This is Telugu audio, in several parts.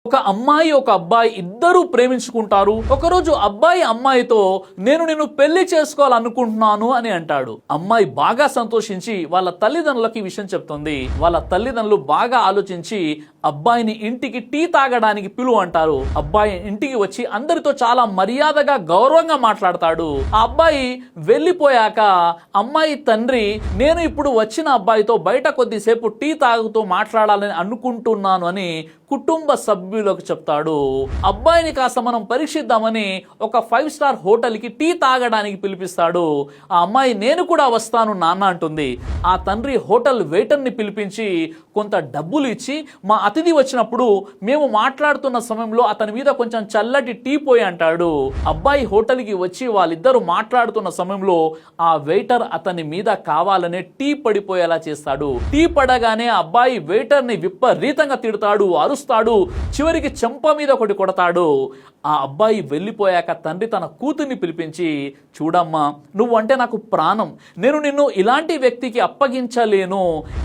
ఒక అమ్మాయి ఒక అబ్బాయి ఇద్దరూ ప్రేమించుకుంటారు. ఒకరోజు అబ్బాయి అమ్మాయితో నేను నిన్ను పెళ్లి చేసుకోవాలనుకుంటున్నాను అని అంటాడు. అమ్మాయి బాగా సంతోషించి వాళ్ళ తల్లిదండ్రులకి విషయం చెప్తుంది. వాళ్ళ తల్లిదండ్రులు బాగా ఆలోచించి అబ్బాయిని ఇంటికి టీ తాగడానికి పిలువు అంటారు. అబ్బాయి ఇంటికి వచ్చి అందరితో చాలా మర్యాదగా గౌరవంగా మాట్లాడతాడు. ఆ అబ్బాయి వెళ్ళిపోయాక అమ్మాయి తండ్రి నేను ఇప్పుడు వచ్చిన అబ్బాయితో బయట కొద్దిసేపు టీ తాగుతూ మాట్లాడాలని అనుకుంటున్నాను అని కుటుంబ సభ్యులకు చెప్తాడు. అబ్బాయిని కాస్త మనం పరీక్షిద్దామని ఒక 5 స్టార్ హోటల్కి టీ తాగడానికి పిలిపిస్తాడు. ఆ అమ్మాయి నేను కూడా వస్తాను నాన్న అంటుంది. ఆ తండ్రి హోటల్ వెయిటర్ని పిలిపించి కొంత డబ్బులు ఇచ్చి మా అతిథి వచ్చినప్పుడు మేము మాట్లాడుతున్న సమయంలో అతని మీద కొంచెం చల్లటి టీ పోయి అంటాడు. అబ్బాయి హోటల్కి వచ్చి వాళ్ళిద్దరూ మాట్లాడుతున్న సమయంలో ఆ వెయిటర్ అతని మీద కావాలనే టీ పడిపోయేలా చేస్తాడు. టీ పడగానే అబ్బాయి వెయిటర్ని విపరీతంగా తిడతాడు, అరుస్తాడు, చివరికి చెంప మీద ఒకటి కొడతాడు. ఆ అబ్బాయి వెళ్ళిపోయాక తండ్రి తన కూతుర్ని పిలిపించి చూడమ్మా నువ్వంటే నాకు ప్రాణం, నేను నిన్ను ఇలాంటి వ్యక్తికి అప్పగించలేను.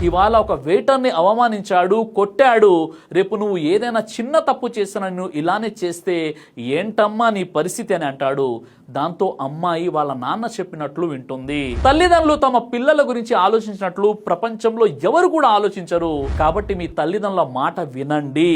ఇవాళ ఒక వెయిటర్ని అవమానించాడు, కొట్టాడు, రేపు నువ్వు ఏదైనా చిన్న తప్పు చేసినా నువ్వు ఇలానే చేస్తే ఏంటమ్మా నీ పరిస్థితి అని అంటాడు. దాంతో అమ్మాయి వాళ్ళ నాన్న చెప్పినట్లు వింటుంది. తల్లిదండ్రులు తమ పిల్లల గురించి ఆలోచించినట్లు ప్రపంచంలో ఎవరు కూడా ఆలోచించరు. కాబట్టి మీ తల్లిదండ్రుల మాట వినండి.